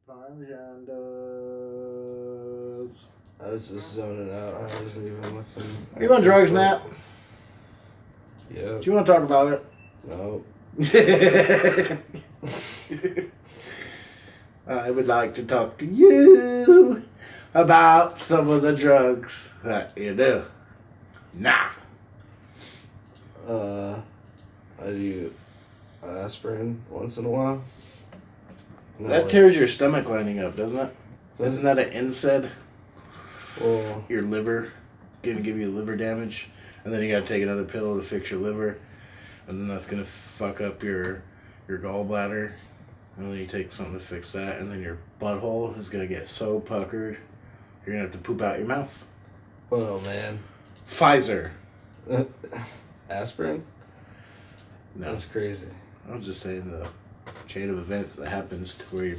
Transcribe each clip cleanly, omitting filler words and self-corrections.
Parmesandos. I was just zoning out. I wasn't even looking. Are you on drugs, Nat? Yeah. Do you want to talk about it? No. I would like to talk to you about some of the drugs that you do. Nah. I do aspirin once in a while. No, That tears your stomach lining up, doesn't it? Isn't that an NSAID? Well, Your liver, gonna give you liver damage, and then you gotta take another pill to fix your liver, and then that's gonna fuck up your gallbladder, and then you take something to fix that, and then your butthole is gonna get so puckered, you're gonna have to poop out your mouth. oh man. Pfizer. Aspirin? No, That's crazy. I'm just saying the chain of events that happens to where you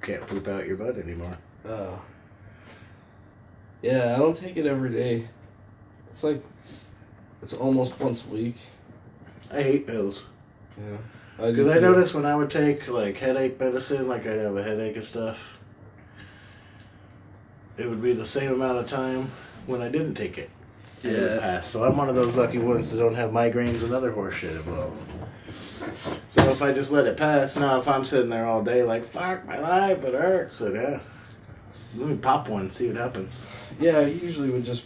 can't poop out your butt anymore. Oh. Yeah, I don't take it every day. It's almost once a week. I hate pills. Yeah. Because I noticed when I would take, like, headache medicine, like I'd have a headache and stuff, it would be the same amount of time when I didn't take it. And it would pass. So I'm one of those lucky ones that don't have migraines and other horse shit involved. So if I just let it pass, now if I'm sitting there all day like, fuck my life, it hurts, and yeah, let me pop one, see what happens. Yeah, I usually would just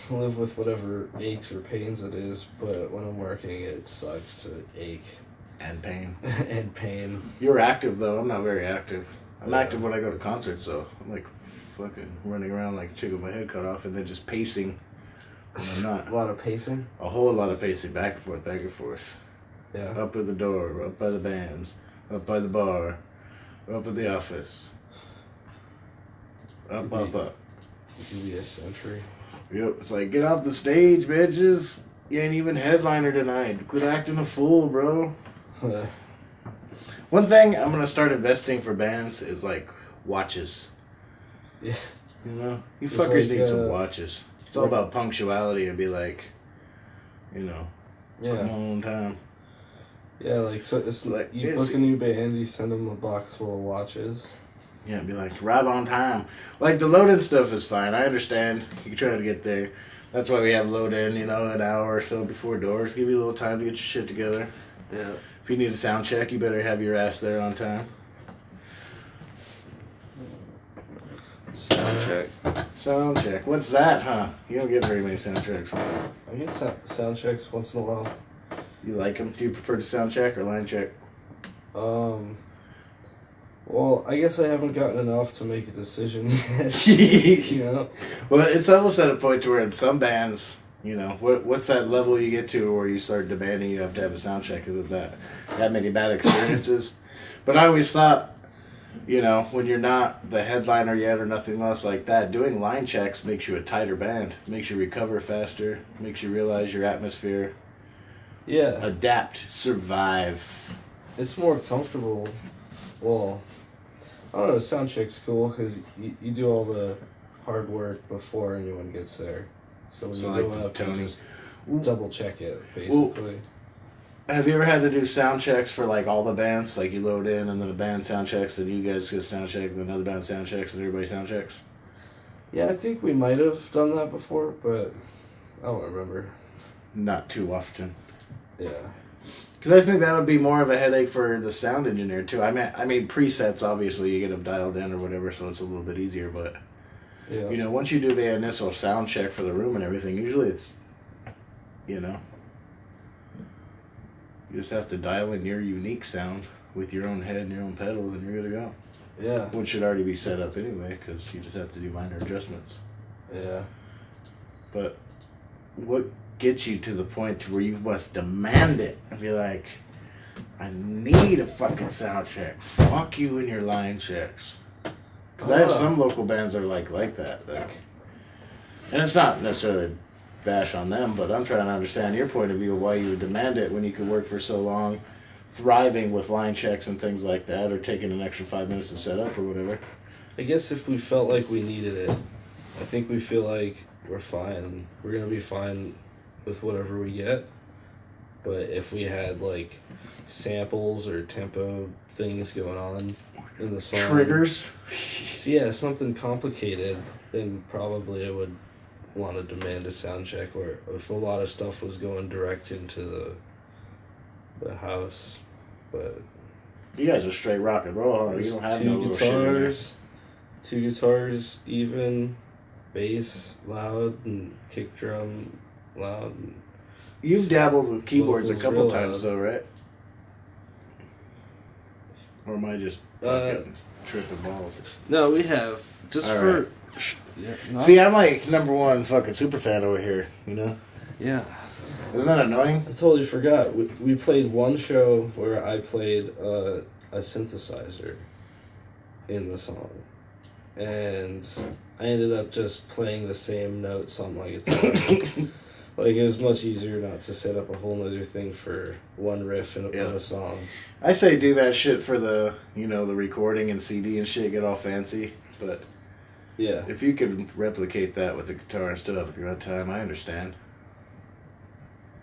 live with whatever aches or pains it is, but when I'm working, it sucks to ache. And pain. And pain. You're active, though. I'm not very active. I'm active when I go to concerts, though. I'm like fucking running around like a chick with my head cut off and then just pacing when I'm not. A lot of pacing? A whole lot of pacing, back and forth, back and forth. Yeah. Up at the door, up by the bands, up by the bar, up at the office. Up. It could be a century. Yep, it's like, get off the stage, bitches. You ain't even headliner tonight. Quit acting a fool, bro. One thing I'm gonna start investing for bands is like watches. Yeah. You know? You It's fuckers like, need some watches. It's all about punctuality and be like, you know, come on time. Yeah, like, so it's Like, you book a new band, you send them a box full of watches. Yeah, be like, arrive on time. Like, the load-in stuff is fine. I understand. You can try to get there. That's why we have load-in, you know, an hour or so before doors. Give you a little time to get your shit together. Yeah. If you need a sound check, you better have your ass there on time. Sound check. Sound check. What's that, huh? You don't get very many sound checks. I get sound checks once in a while. You like them? Do you prefer to sound check or line check? Well, I guess I haven't gotten enough to make a decision yet. You know? Well, it's almost at a point to where in some bands, you know, what's that level you get to where you start demanding you have to have a sound check? Is it that many bad experiences? But I always thought, you know, when you're not the headliner yet or nothing else like that, doing line checks makes you a tighter band, makes you recover faster, makes you realize your atmosphere. Yeah. Adapt, survive. It's more comfortable. Well, I don't know, sound check's cool because you do all the hard work before anyone gets there. So when you like go up, you Tony. just double check it, basically. Have you ever had to do sound checks for like all the bands? Like you load in and then the band sound checks, then you guys go sound check, then another band sound checks, and everybody sound checks? Yeah, I think we might have done that before, but I don't remember. Not too often. Yeah. Because I think that would be more of a headache for the sound engineer too. I mean presets, obviously you get them dialed in or whatever, so it's a little bit easier. But Yeah. you know, once you do the initial sound check for the room and everything, usually it's, you know, you just have to dial in your unique sound with your own head and your own pedals, and you're good to go. Yeah. Which should already be set up anyway, because you just have to do minor adjustments. Yeah. But what gets you to the point where you must demand it and be like, I need a fucking sound check. Fuck you and your line checks. Because I have some local bands that are like that. Like, and it's not necessarily bash on them, but I'm trying to understand your point of view of why you would demand it when you could work for so long, thriving with line checks and things like that, or taking an extra 5 minutes to set up or whatever. I guess if we felt like we needed it, I think we feel like we're fine. We're going to be fine with whatever we get. But if we had like samples or tempo things going on, in the song. Triggers. So yeah, something complicated, then probably I would want to demand a sound check. Where if a lot of stuff was going direct into the house, but You guys are straight rock and roll, huh? You don't have no little shit in there. Two guitars, even, bass loud, and kick drum loud. And You've dabbled with keyboards a vocals couple real times, loud. though, right? Or am I just fucking tripping balls? No, we have just All for. right. Yeah, See, I'm like number one fucking super fan over here, you know? yeah. Isn't that annoying? I totally forgot. We played one show where I played a synthesizer in the song, and I ended up just playing the same notes on my guitar. Like, it was much easier not to set up a whole other thing for one riff in a song. I say do that shit for the, you know, the recording and CD and shit, get all fancy. But Yeah. if you could replicate that with the guitar and still have a good time, I understand.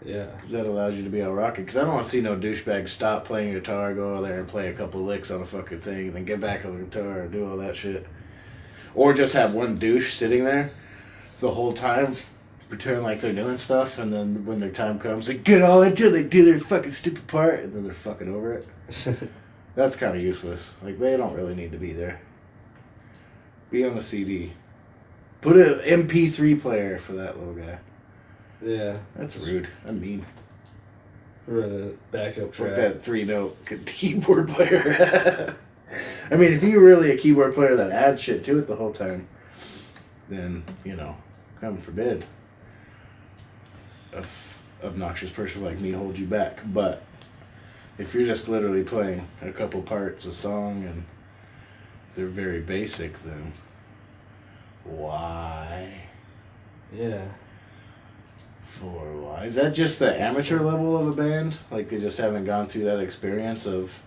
Yeah. Because that allows you to be all rocking. Because I don't want to see no douchebag stop playing guitar, go over there and play a couple licks on a fucking thing, and then get back on the guitar and do all that shit. Or just have one douche sitting there the whole time, pretend like they're doing stuff, and then when their time comes, they get all into it, they do their fucking stupid part, and then they're fucking over it. That's kind of useless. Like, they don't really need to be there. Be on the CD. Put an MP3 player for that little guy. Yeah. That's rude. I mean. Run a backup Fuck track. that 3-note keyboard player. I mean, if you're really a keyboard player that adds shit to it the whole time, then, you know, heaven forbid a obnoxious person like me hold you back. But if you're just literally playing a couple parts of song and they're very basic, then why? Yeah. For why? Is that just the amateur level of a band? Like, they just haven't gone through that experience of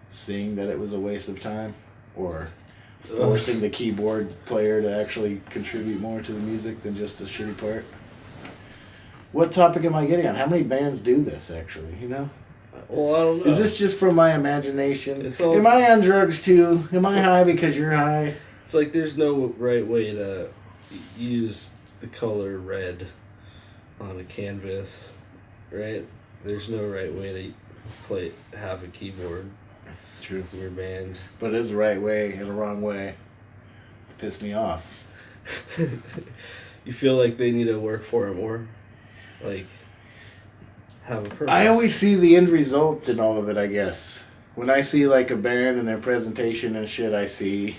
seeing that it was a waste of time? Or forcing the keyboard player to actually contribute more to the music than just the shitty part? What topic am I getting on? How many bands do this, actually, you know? Well, I don't know. Is this just from my imagination? It's all- Am I on drugs, too? Am I high because you're high? It's like there's no right way to use the color red on a canvas, right? There's no right way to have a keyboard True. in your band. But it's the right way and the wrong way to piss me off. You feel like they need to work for it more? Like, have a purpose? I always see the end result in all of it, I guess. When I see, like, a band and their presentation and shit, I see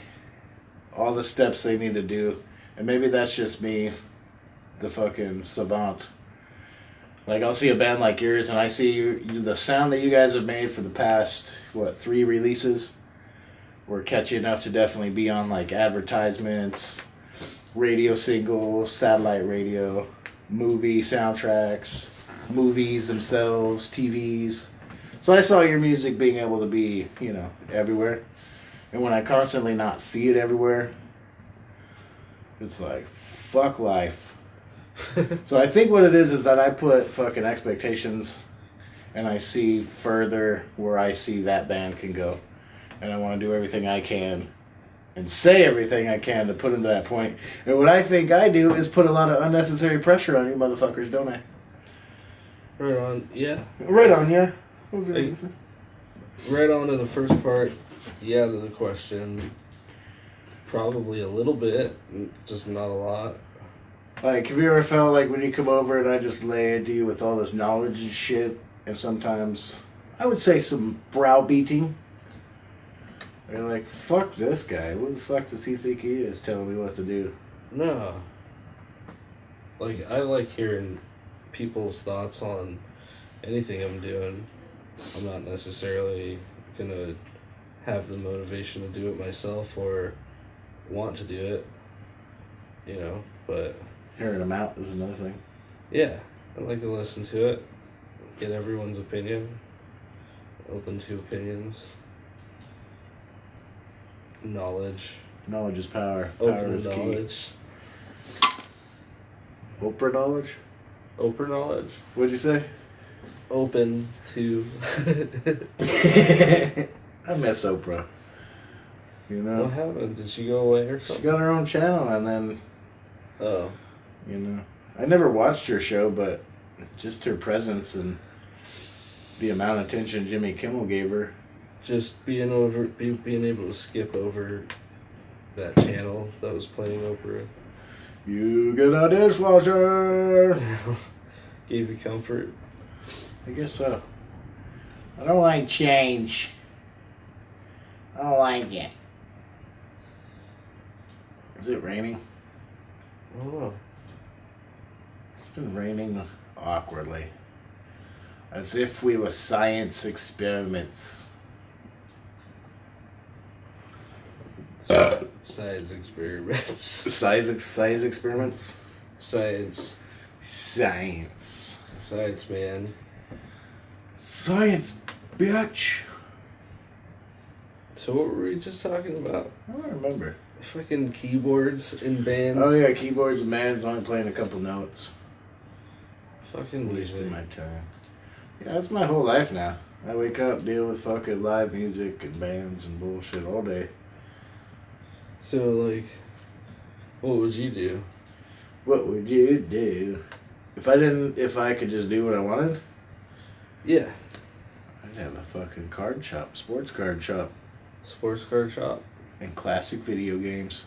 all the steps they need to do. And maybe that's just me, the fucking savant. Like, I'll see a band like yours, and I see the sound that you guys have made for the past, 3 releases were catchy enough to definitely be on, like, advertisements, radio singles, satellite radio, movie soundtracks, movies themselves, TVs. So I saw your music being able to be, you know, everywhere. And when I constantly not see it everywhere, it's like, fuck life. So I think what it is that I put fucking expectations and I see further where I see that band can go. And I want to do everything I can and say everything I can to put them to that point. And what I think I do is put a lot of unnecessary pressure on you motherfuckers, don't I? Right on, yeah. Right on, yeah. What was it? Right on to the first part, yeah, to the question. Probably a little bit, just not a lot. Like, have you ever felt like when you come over and I just lay into you with all this knowledge and shit, and sometimes, I would say some browbeating? You're like, fuck this guy. Who the fuck does he think he is telling me what to do? No. Like, I like hearing people's thoughts on anything I'm doing. I'm not necessarily gonna have the motivation to do it myself or want to do it, you know, but... Hearing them out is another thing. Yeah, I like to listen to it, get everyone's opinion, open to opinions, knowledge. Knowledge is power. Open Power is knowledge. key. Oprah knowledge? Oprah knowledge. What'd you say? Open to... I miss Oprah. You know? What happened? Did she go away or something? She got her own channel, and then... Oh. You know. I never watched her show, but just her presence and the amount of attention Jimmy Kimmel gave her. Just being able to skip over that channel that was playing Oprah. You get a dishwasher! Gave you comfort. I guess so. I don't like change. I don't like it. Is it raining? I don't know. It's been raining awkwardly. As if we were science experiments. Science experiments. Size experiments? Science. Science. Science, man. Science, bitch. So what were we just talking about? I don't remember. Fucking keyboards in bands. Oh yeah, keyboards and bands, only playing a couple notes. Fucking Wasting music. my time. Yeah, that's my whole life now. I wake up, deal with fucking live music and bands and bullshit all day. So like, what would you do? What would you do? If I could just do what I wanted? Yeah. I'd have a fucking card shop, sports card shop. Sports card shop. And classic video games.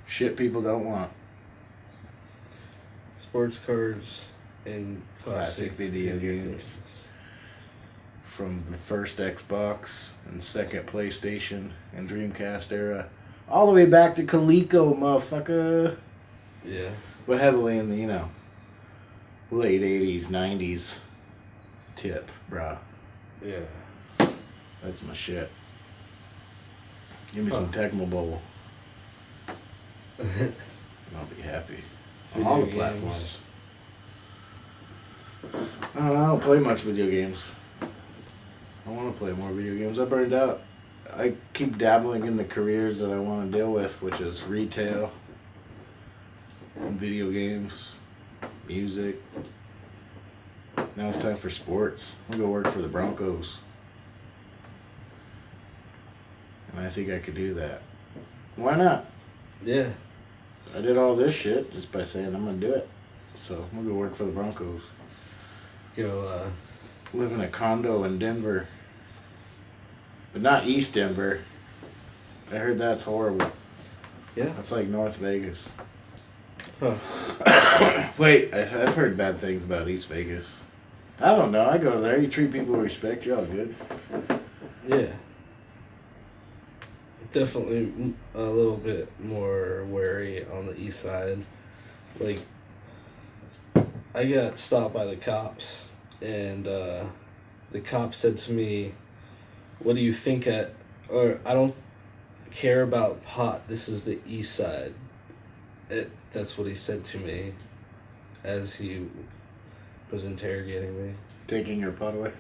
Shit people don't want. Sports cards and Classic video games. From the first Xbox and second PlayStation and Dreamcast era. All the way back to Coleco, motherfucker. Yeah. But heavily in the, late 80s, 90s tip, bruh. Yeah. That's my shit. Give me some Tecmo Bowl. And I'll be happy. On all the Video platforms. I don't play much video games. I want to play more video games. I burned out. I keep dabbling in the careers that I want to deal with, which is retail, video games, music. Now it's time for sports. I'm going to go work for the Broncos. And I think I could do that. Why not? Yeah. I did all this shit just by saying I'm going to do it. So I'm going to go work for the Broncos. Go, Live in a condo in Denver. But not East Denver. I heard that's horrible. Yeah. That's like North Vegas. Huh. Wait, I've heard bad things about East Vegas. I don't know. I go there. You treat people with respect. You're all good. Yeah. Definitely a little bit more wary on the east side. Like, I got stopped by the cops, and the cop said to me, "What do you think or I don't care about pot. This is the east side." That's what he said to me as he was interrogating me. Taking your pot away?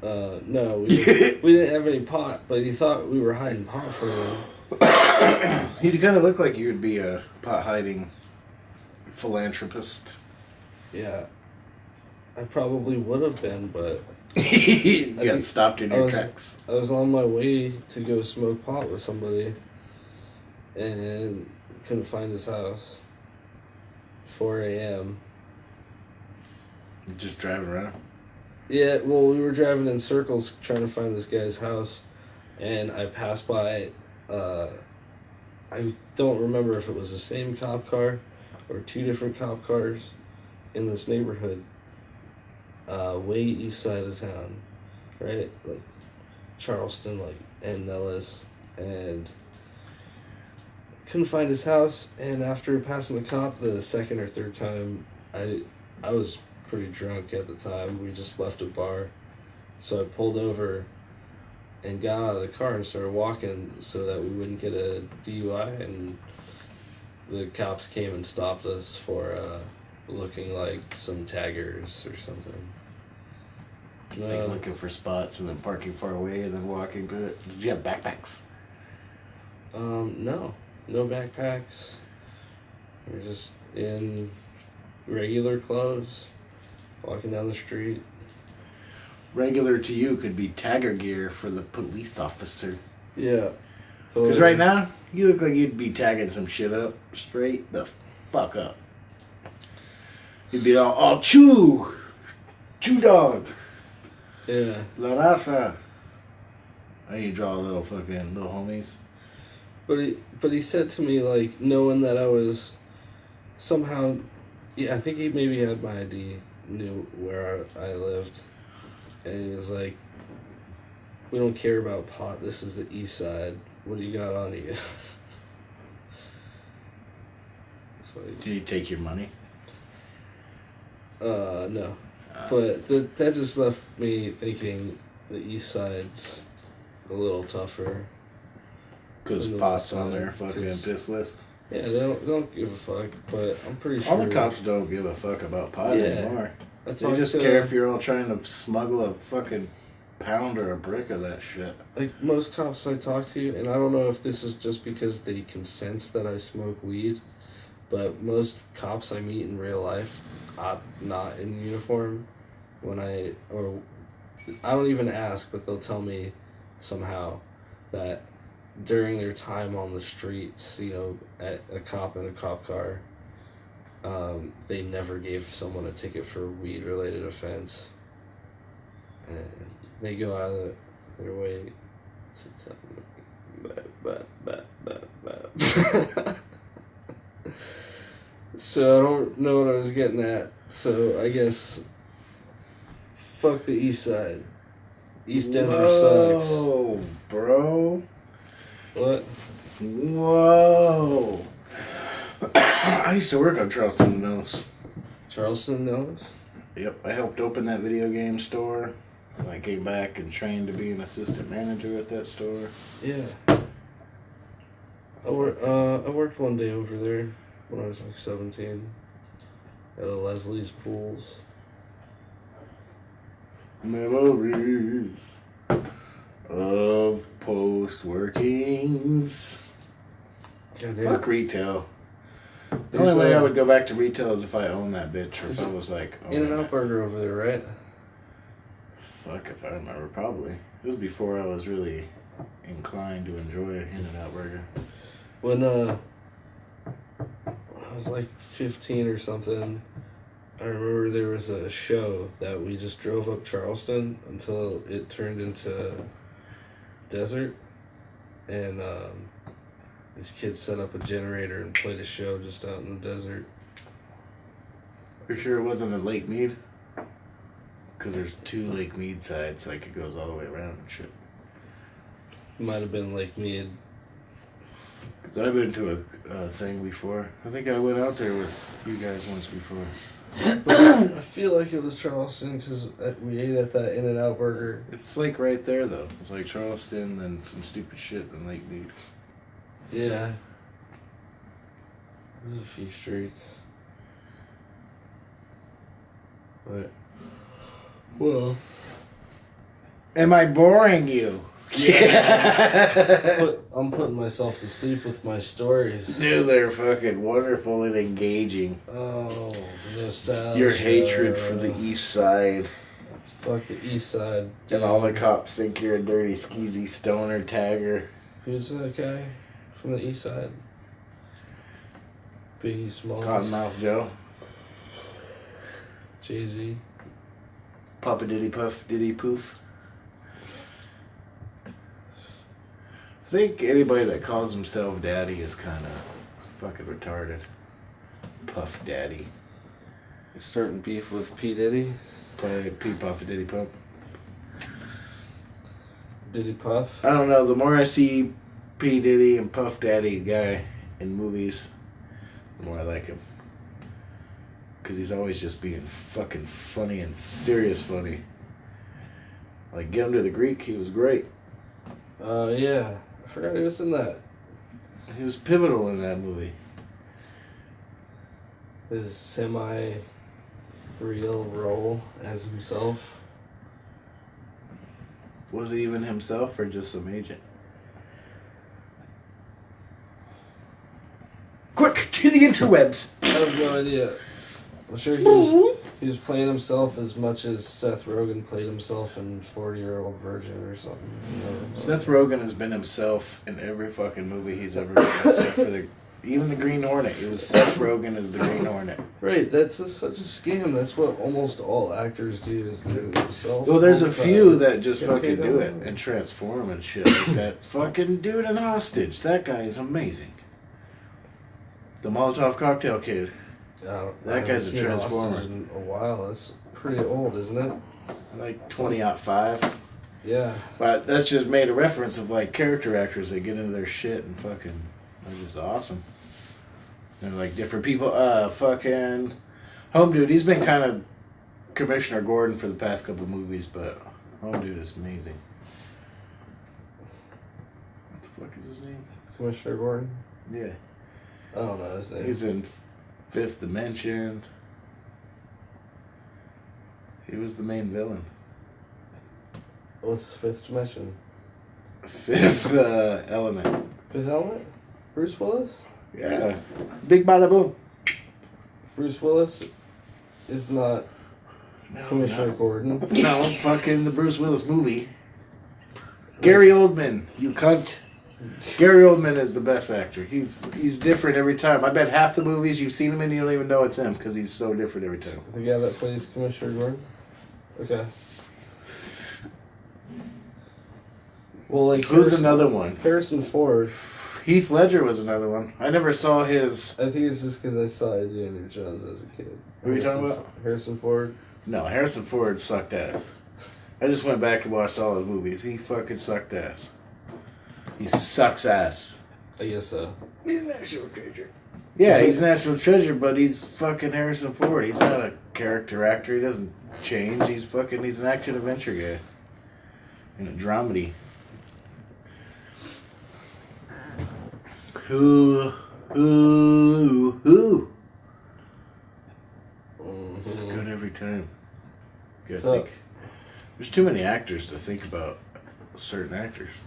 No, we didn't have any pot, but he thought we were hiding pot from him. You kind of look like you would be a pot hiding philanthropist. Yeah, I probably would have been, but You got stopped in your tracks. I was on my way to go smoke pot with somebody, and couldn't find his house. 4 a.m. Just driving around. Yeah, well, we were driving in circles trying to find this guy's house, and I passed by, I don't remember if it was the same cop car or two different cop cars in this neighborhood, way east side of town, right? Like Charleston, and Nellis, and couldn't find his house, and after passing the cop the second or third time, I was pretty drunk at the time. We just left a bar, so I pulled over and got out of the car and started walking so that we wouldn't get a DUI, and the cops came and stopped us for looking like some taggers or something. Like looking for spots and then parking far away and then walking to it. Did you have backpacks? No backpacks. We're just in regular clothes, walking down the street. Regular to you could be tagger gear for the police officer. Yeah. Because right now, you look like you'd be tagging some shit up straight the fuck up. You'd be all chew dog, Yeah. la raza. And you draw little homies. But he said to me, like, knowing that I was somehow, I think he maybe had my ID, knew where I lived, and he was like, "We don't care about pot. This is the east side. What do you got on you?" It's like, Did he take your money? no. But that just left me thinking the east side's a little tougher. Because pot's on their fucking piss list. Yeah, they don't give a fuck, but I'm pretty sure... All the cops don't give a fuck about pot anymore. They just care if you're all trying to smuggle a fucking pound or a brick of that shit. Like, most cops I talk to, and I don't know if this is just because they can sense that I smoke weed, but most cops I meet in real life, I'm not in uniform, I don't even ask, but they'll tell me somehow that during their time on the streets, at a cop in a cop car, they never gave someone a ticket for a weed-related offense. And they go out of their way to tell me. So I don't know what I was getting at. So I guess fuck the east side. East Denver sucks. Whoa, bro. What? Whoa. I used to work on Charleston Mills. Charleston Mills? Yep, I helped open that video game store. And I came back and trained to be an assistant manager at that store. Yeah. I worked one day over there when I was like 17 at a Leslie's Pools. Memories of post-workings. Fuck retail. The only way I would go back to retail is if I owned that bitch, or if I was like... In-N-Out Burger over there, right? Fuck if I remember, probably. It was before I was really inclined to enjoy In-N-Out Burger. When I was like 15 or something, I remember there was a show that we just drove up Charleston until it turned into desert, and these kids set up a generator and played a show just out in the desert. Are you sure it wasn't in Lake Mead? Because there's 2 Lake Mead sides, like it goes all the way around and shit. Might have been Lake Mead. Because I've been to a thing before. I think I went out there with you guys once before. I feel like it was Charleston because we ate at that In-N-Out Burger. It's like right there though. It's like Charleston and some stupid shit in Lake Mead. Yeah. There's a few streets. But, well. Am I boring you? Yeah. I'm putting myself to sleep with my stories. Dude, they're fucking wonderful and engaging. Oh, nostalgia. Your hatred for the east side. Fuck the east side. Dude. And all the cops think you're a dirty, skeezy stoner tagger. Who's that guy from the east side? Biggie Smalls. Cottonmouth Joe. Jay-Z. Papa Diddy Puff Diddy Poof. I think anybody that calls himself daddy is kind of fucking retarded. Puff Daddy. You're starting beef with P. Diddy? P. Puff Diddy Puff. Diddy Puff? I don't know. The more I see P. Diddy and Puff Daddy guy in movies, the more I like him. Because he's always just being fucking funny and serious funny. Like, Get Him to the Greek, he was great. Yeah. I forgot he was in that. He was pivotal in that movie. His semi-real role as himself. Was it even himself or just some agent? Quick, to the interwebs! I have no idea. I'm sure he He was playing himself as much as Seth Rogen played himself in 40-Year-Old Virgin or something. Seth Rogen has been himself in every fucking movie he's ever been, except for even the Green Hornet. It was Seth Rogen as the Green Hornet. Right, that's such a scam. That's what almost all actors do, is they're themselves. Well, there's a few that just fucking do it and transform and shit. Like that fucking dude in Hostage. That guy is amazing. The Molotov Cocktail Kid. That guy's a transformer. In a while. That's pretty old, isn't it? Like 2005. Yeah. But that's just made a reference of like character actors that get into their shit and fucking, they're just awesome. They're like different people. Fucking Home Dude. He's been kind of Commissioner Gordon for the past couple movies, but Home Dude is amazing. What the fuck is his name? Commissioner Gordon? Yeah. I don't know his name. He's in Fifth Dimension. He was the main villain. What's Fifth Dimension? Fifth Element. Fifth Element? Bruce Willis? Yeah. Big bada boom. Bruce Willis is not Commissioner Gordon. No, fucking the Bruce Willis movie. Gary Oldman, you cunt. Gary Oldman is the best actor. He's different every time. I bet half the movies you've seen him in, you don't even know it's him because he's so different every time. The guy that plays Commissioner Gordon? Okay. Well, like who's another one? Harrison Ford. Heath Ledger was another one. I never saw his. I think it's just because I saw Indiana Jones as a kid. What are you talking about? Harrison Ford? No, Harrison Ford sucked ass. I just went back and watched all his movies. He fucking sucked ass. He sucks ass. I guess so. He's a national treasure. Yeah, he's a national treasure, but he's fucking Harrison Ford. He's not a character actor. He doesn't change. He's an action adventure guy. And a dramedy. Who? It's good every time. You gotta think. There's too many actors to think about certain actors.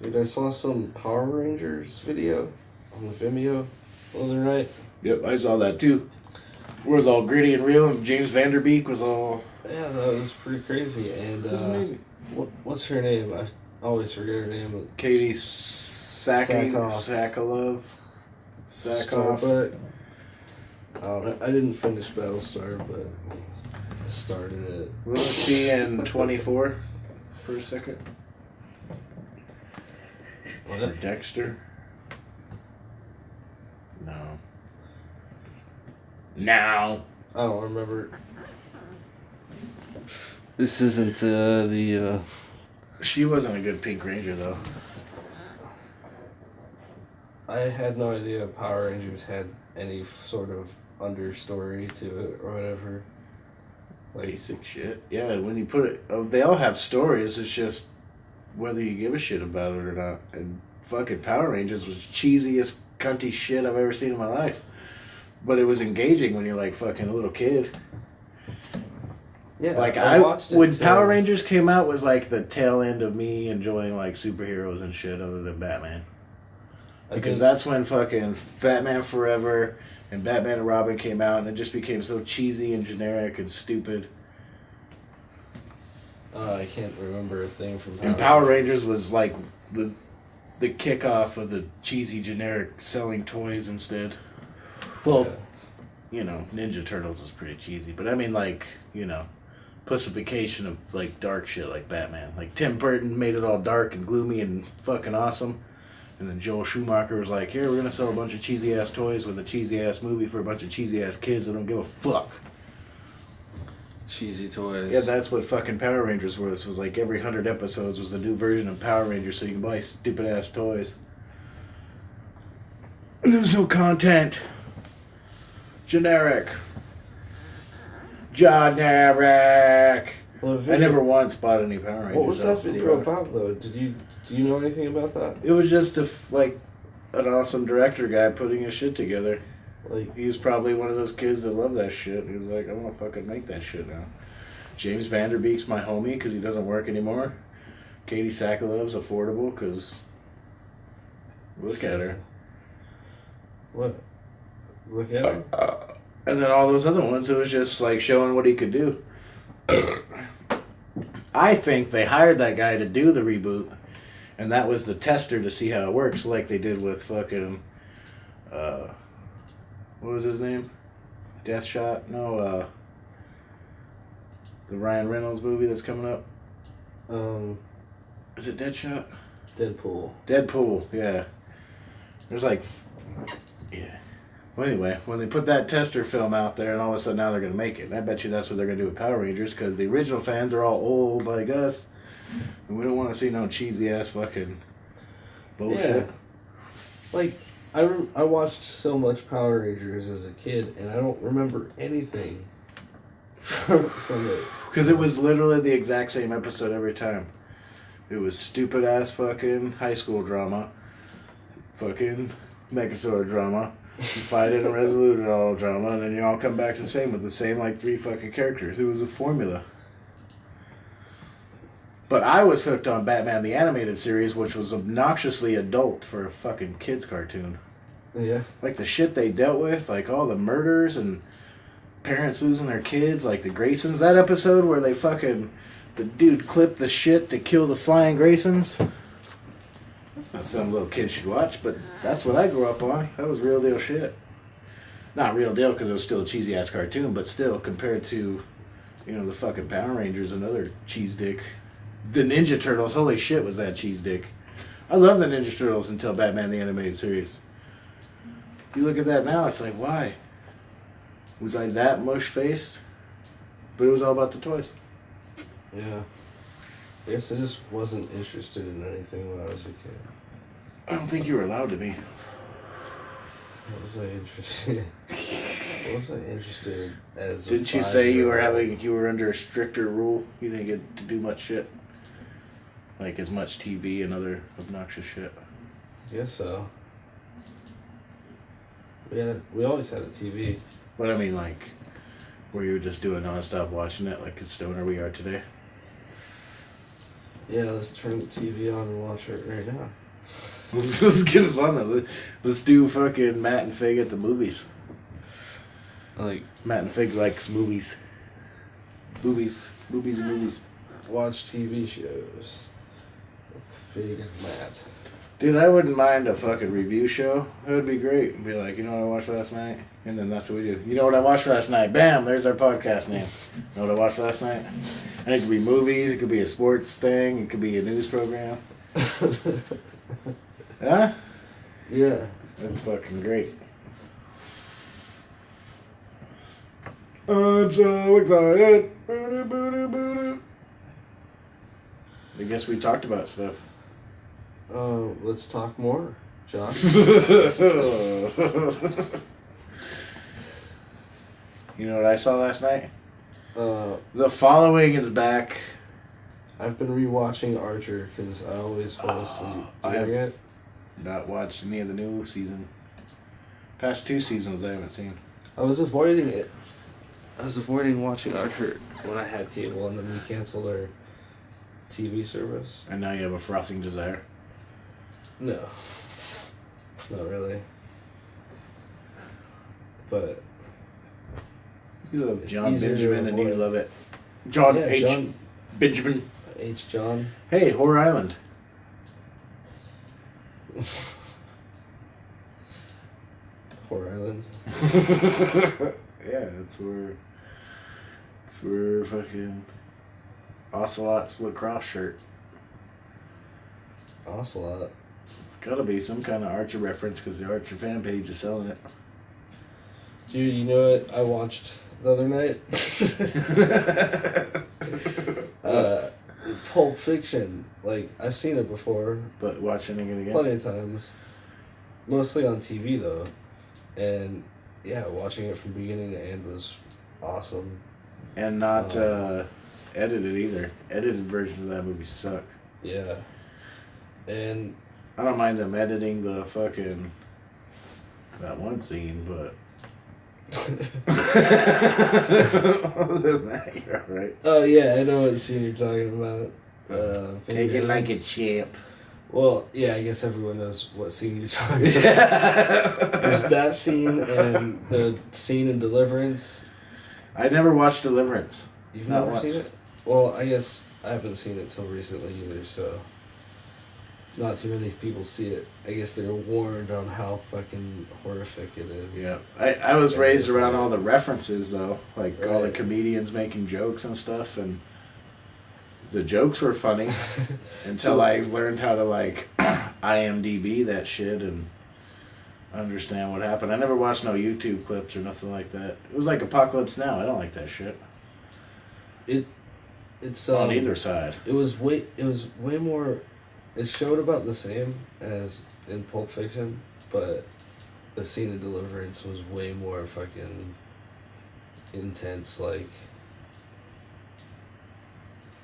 Dude, I saw some Power Rangers video on Vimeo the other night. Yep, I saw that too. It was all gritty and real, and James Vanderbeek was all... Yeah, that was pretty crazy. And it was amazing. What's her name? I always forget her name. Katie Sackhoff. But I didn't finish Battlestar, but I started it. Was she in 24 for a second? What? Or Dexter? No. I don't remember. This isn't the... She wasn't a good Pink Ranger, though. I had no idea Power Rangers had any sort of understory to it or whatever. Like, basic shit. Yeah, when you put it... they all have stories, it's just whether you give a shit about it or not. And fucking Power Rangers was cheesiest, cunty shit I've ever seen in my life. But it was engaging when you're like fucking a little kid. Yeah, like I watched it when too. Power Rangers came out was like the tail end of me enjoying like superheroes and shit other than Batman. Because that's when fucking Batman Forever and Batman and Robin came out, and it just became so cheesy and generic and stupid. I can't remember a thing from And Power Rangers was like the kickoff of the cheesy generic selling toys instead. Well, you know, Ninja Turtles was pretty cheesy, but I mean like, you know, pussification of like dark shit like Batman. Like Tim Burton made it all dark and gloomy and fucking awesome. And then Joel Schumacher was like, here, we're going to sell a bunch of cheesy-ass toys with a cheesy-ass movie for a bunch of cheesy-ass kids that don't give a fuck. Cheesy toys. Yeah, that's what fucking Power Rangers was. It was like every 100 episodes was a new version of Power Rangers so you can buy stupid-ass toys. And there was no content. Generic. Generic. Well, I never once bought any Power Rangers. What was that video about, though? Do you know anything about that? It was just an awesome director guy putting his shit together. Like, he's probably one of those kids that love that shit. He was like, I want to fucking make that shit now. James Vanderbeek's my homie because he doesn't work anymore. Katie Sackhoff's affordable because look at her. What? Look at her? And then all those other ones, it was just like showing what he could do. I think they hired that guy to do the reboot, and that was the tester to see how it works, like they did with fucking, what was his name? Deathshot? No, the Ryan Reynolds movie that's coming up. Is it Deadshot? Deadpool, yeah. There's like, yeah. Well, anyway, when they put that tester film out there, and all of a sudden now they're going to make it. And I bet you that's what they're going to do with Power Rangers, because the original fans are all old like us. And we don't want to see no cheesy ass fucking bullshit. Yeah. Like, I watched so much Power Rangers as a kid, and I don't remember anything from it. Because it was literally the exact same episode every time. It was stupid ass fucking high school drama, fucking Megazord drama, fight it and resolute it all drama, and then you all come back to the same with the same like 3 fucking characters. It was a formula. But I was hooked on Batman the Animated Series, which was obnoxiously adult for a fucking kids cartoon. Yeah. Like the shit they dealt with, like all the murders and parents losing their kids, like the Graysons. That episode where they fucking, the dude clipped the shit to kill the flying Graysons. That's not something little kids should watch, but that's what I grew up on. That was real deal shit. Not real deal because it was still a cheesy ass cartoon, but still compared to, you know, the fucking Power Rangers, another cheese dick. The Ninja Turtles, holy shit, was that cheese dick. I love the Ninja Turtles until Batman the Animated Series. You look at that now, it's like, why? Was I that mush-faced? But it was all about the toys. Yeah. I guess I just wasn't interested in anything when I was a kid. I don't think you were allowed to be. What was I interested in as a Didn't you say you were under a stricter rule? You didn't get to do much shit? Like as much TV and other obnoxious shit? I guess so. We always had a TV. But I mean, like, where you were just doing non-stop watching it like a stoner we are today? Yeah, let's turn the TV on and watch it right now. Let's get it on though. Let's do fucking Matt and Figg at the movies. Like, Matt and Figg likes movies. Movies and movies. Watch TV shows with Figg and Matt. Dude, I wouldn't mind a fucking review show. It would be great. Be like, you know what I watched last night? And then that's what we do. You know what I watched last night? Bam, there's our podcast name. You know what I watched last night? And it could be movies, it could be a sports thing, it could be a news program. Huh? Yeah. That's fucking great. I'm so excited. I guess we talked about stuff. Let's talk more, Josh. You know what I saw last night? The Following is back. I've been rewatching Archer because I always fall asleep during it. Not watched any of the new season. Past 2 seasons I haven't seen. I was avoiding it. I was avoiding watching Archer when I had cable, and then we canceled our TV service. And now you have a frothing desire. No. Not really. But You love it's John easier to Benjamin and you avoid. love it. John Yeah, H. John Benjamin. H. John. Hey, Whore Island. Whore Island. Yeah, that's where fucking Ocelot's lacrosse shirt. Ocelot. It's gotta be some kind of Archer reference because the Archer fan page is selling it. Dude, you know what I watched the other night? Pulp Fiction. Like, I've seen it before. But watching it again? Plenty of times. Mostly on TV, though. And, yeah, watching it from beginning to end was awesome. And not edited either. Edited versions of that movie suck. Yeah. And I don't mind them editing the fucking that one scene, but other than that, you're alright. oh yeah, I know what scene you're talking about. Take it like a champ. Well, yeah, I guess everyone knows what scene you're talking about. Yeah. There's that scene and the scene in Deliverance. I never watched Deliverance. You've Not never once. seen it? Well, I guess I haven't seen it till recently either, so not too many people see it. I guess they're warned on how fucking horrific it is. Yeah. I was raised around all the references, though. Like, all the Right. comedians making jokes and stuff, and the jokes were funny until So- I learned how to, like, IMDb that shit and understand what happened. I never watched no YouTube clips or nothing like that. It was like Apocalypse Now. I don't like that shit. It's On either side. It was way more. It showed about the same as in Pulp Fiction, but the scene of Deliverance was way more fucking intense. Like,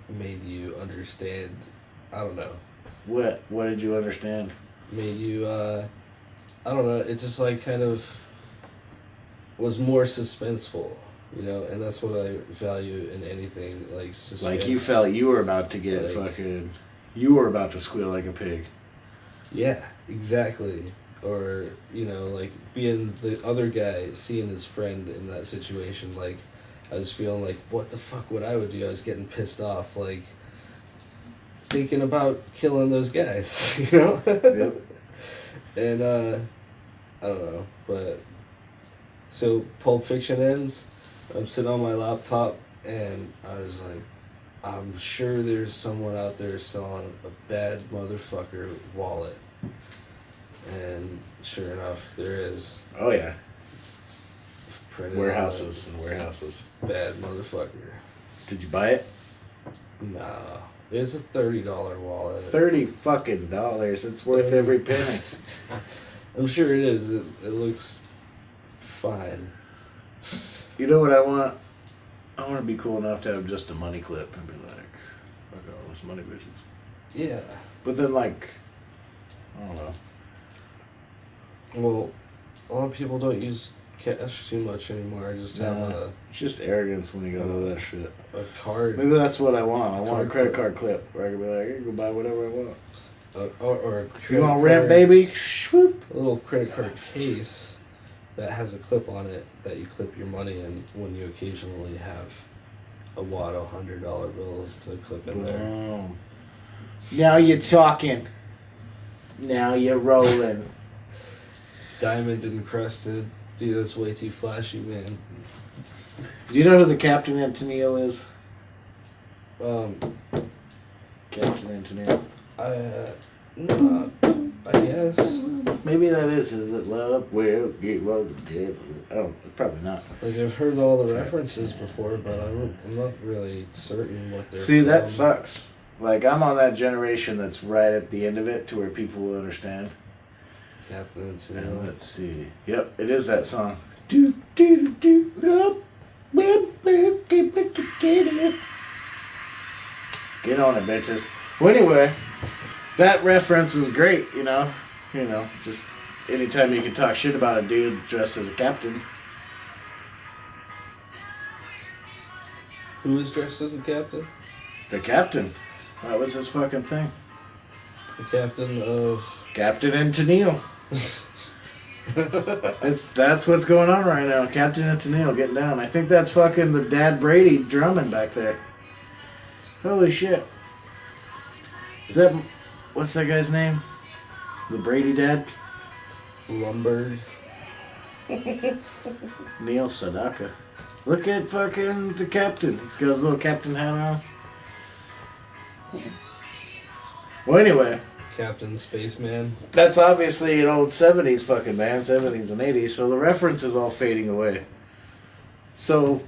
made you understand. I don't know. What did you understand? Made you. I don't know. It just like kind of was more suspenseful. You know, and that's what I value in anything, like suspense. Like, you felt you were about to get fucking... You were about to squeal like a pig. Yeah, exactly. Or, you know, like, being the other guy, seeing his friend in that situation, like, I was feeling like, what the fuck would I do? I was getting pissed off, like, thinking about killing those guys, you know? Yep. And, I don't know, but... So, Pulp Fiction ends... I'm sitting on my laptop, and I was like, I'm sure there's someone out there selling a bad motherfucker wallet. And sure enough, there is. Oh, yeah. Printed Warehouses and warehouses. Bad motherfucker. Did you buy it? Nah. It's a $30 wallet. $30 fucking dollars. It's worth every penny. I'm sure it is. It looks fine. You know what I want? I want to be cool enough to have just a money clip and be like, fuck all those money bitches. Yeah. But then, like, I don't know. Well, a lot of people don't use cash too much anymore. I just have It's just arrogance when you go to that shit. a card. Maybe that's what I want. I want a Card credit clip. card clip where I can be like, you can buy whatever I want. Or a You credit want rent, card- baby? Swoop. A little credit card case that has a clip on it that you clip your money in when you occasionally have a wad of $100 bills to clip in there. Boom. Now you're talking. Now you're rolling. Diamond encrusted. Dude, that's way too flashy, man. Do you know who the Captain Antonio is? Captain Antonio. No, I guess. Maybe that is it love? Well, get well together. Oh, probably not. Like, I've heard all the references before, but I'm not really certain what they're See, that from. sucks. Like, I'm on that generation that's right at the end of it to where people will understand. Captain And Antonio. let's see. Yep, it is that song. Do, do, do, do, keep it together. Get on it, bitches. Well, anyway, that reference was great, you know. You know, just anytime you can talk shit about a dude dressed as a captain. Who was dressed as a captain? The captain. That was his fucking thing. The captain of... Captain Antonio. That's what's going on right now. Captain Antonio getting down. I think that's fucking the Dad Brady drumming back there. Holy shit. Is that... What's that guy's name? The Brady dad? Lumberg. Neil Sedaka. Look at fucking the captain. He's got his little captain hat on. Well, anyway. Captain Spaceman. That's obviously an old 70s fucking band, 70s and 80s, so the reference is all fading away. So,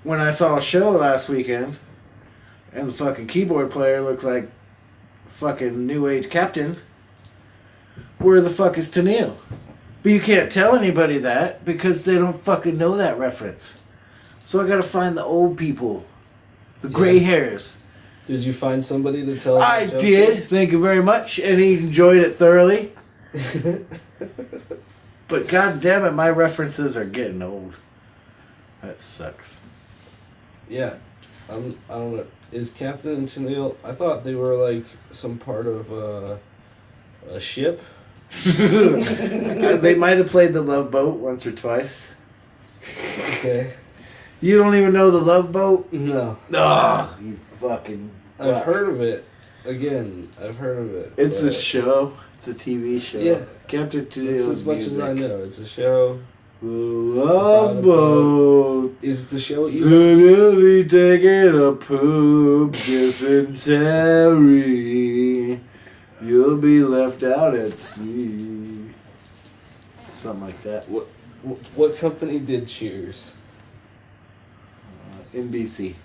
when I saw a show last weekend, and the fucking keyboard player looked like fucking New Age Captain, where the fuck is Tennille? But you can't tell anybody that, because they don't fucking know that reference. So I gotta find the old people. The gray hairs. Did you find somebody to tell I that joke did, thank you very much, and he enjoyed it thoroughly. to? But god damn it, my references are getting old. That sucks. Yeah. I don't know. Is Captain and Tennille... I thought they were like some part of A ship? They might have played the Love Boat once or twice. Okay. You don't even know the Love Boat? No. Ah, you fucking... I've heard of it. Again, I've heard of it. It's a show. It's a TV show. Yeah. Captured to It's as much as I know. It's a show. The Love Boat Is the show even... suddenly taking a poop, dysentery. You'll be left out at sea. Something like that. What company did Cheers? NBC.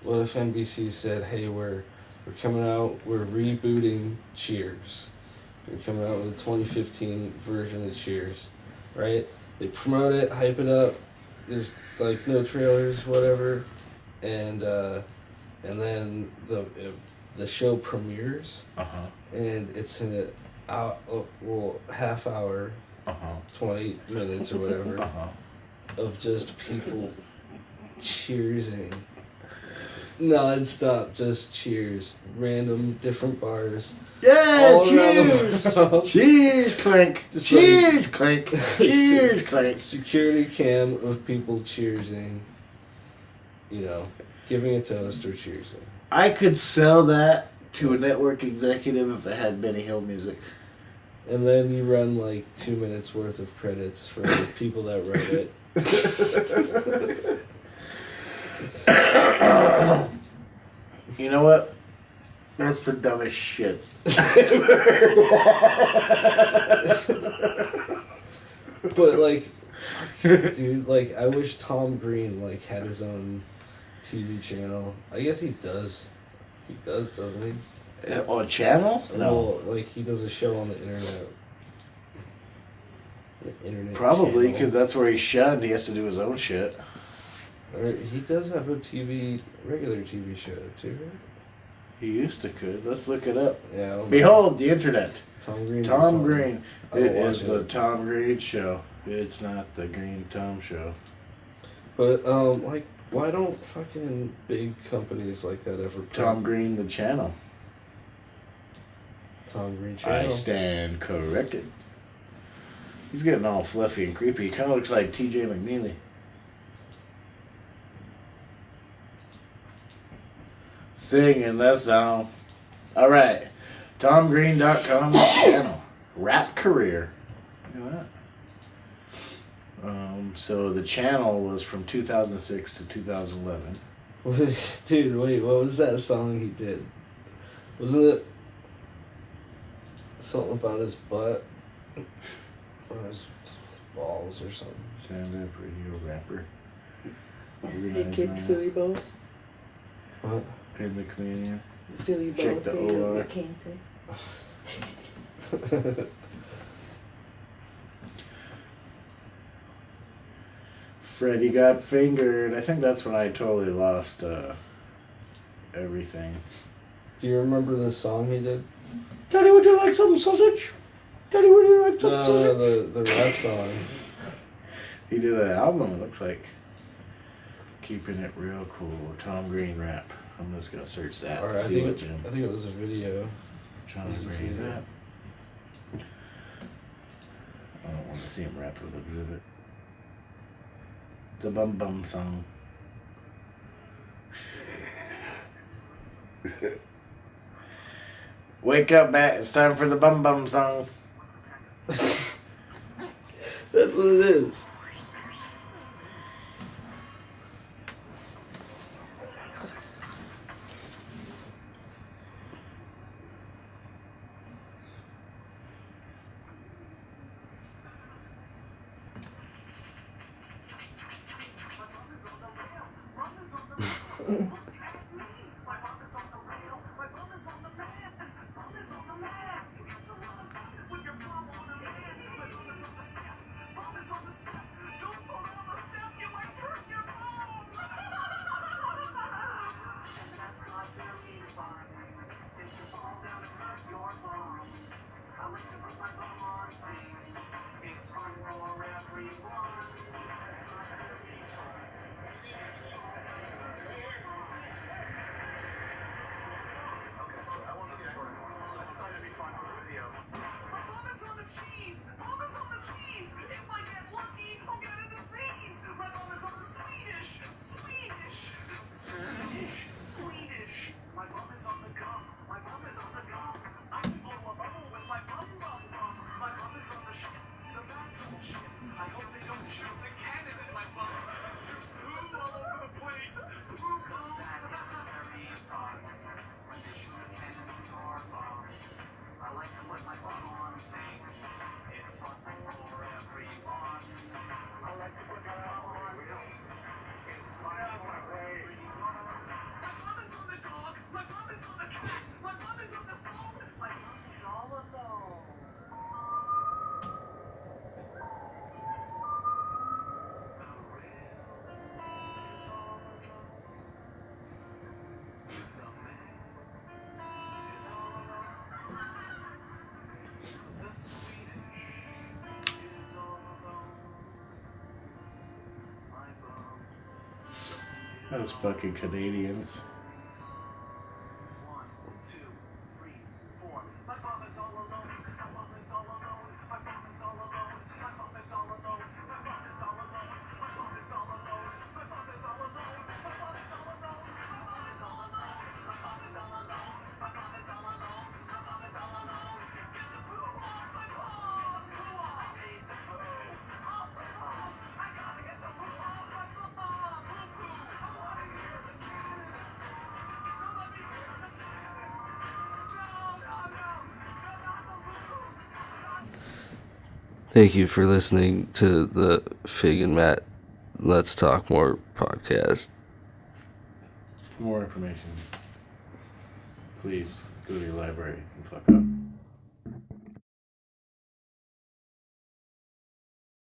What if NBC said, "Hey, we're coming out. We're rebooting Cheers. We're coming out with a 2015 version of Cheers, right?" They promote it, hype it up. There's like no trailers, whatever, and then the show premieres, and it's an half hour, 20 minutes or whatever, of just people cheersing. Non-stop, just cheers. Random, different bars. Yeah, all cheers! Cheers, clink. Just Cheers, clink. Cheers, clink. Security cam of people cheersing. Giving a toast or cheersing. I could sell that to a network executive if it had Benny Hill music. And then you run like 2 minutes worth of credits for the people that wrote it. You know what? That's the dumbest shit. But like, dude, like I wish Tom Green like had his own TV channel. I guess he does. He does, doesn't he? On channel? No. Well, like he does a show on the internet. Probably because that's where he's shunned. He has to do his own shit. Or he does have a regular TV show too, right? He used to could. Let's look it up. Yeah. Behold the internet. Tom Green. Tom Green. It is it. the Tom Green show. It's not the Green Tom show. But like, why don't fucking big companies like that ever? Tom Green the channel. Tom Green channel. I stand corrected. He's getting all fluffy and creepy. He kind of looks like T.J. McNeely. Singing that song. Alright. TomGreen.com channel. Rap career. Look at that. So the channel was from 2006 to 2011. Dude, wait, what was that song he did? Wasn't it something about his butt? Or his balls or something? Stand-up radio rapper. Hey kids, feel your balls. What? Pin the comedian. Feel your Check balls, the say OR. you can't say. Freddie got fingered. I think that's when I totally lost everything. Do you remember the song he did? Daddy, would you like some sausage? Daddy, would you like some sausage? The rap song. He did an album, it looks like. Keeping it real cool. Tom Green rap. I'm just going to search that Or and I see think what Jim. I think it was a video. Tom music Green video. rap. I don't want to see him rap with Exhibit. The Bum Bum song. Wake up, Matt. It's time for the Bum Bum song. That's what it is. Those fucking Canadians. Thank you for listening to the Figg and Matt Let's Talk More podcast. For more information, please go to your library and fuck up.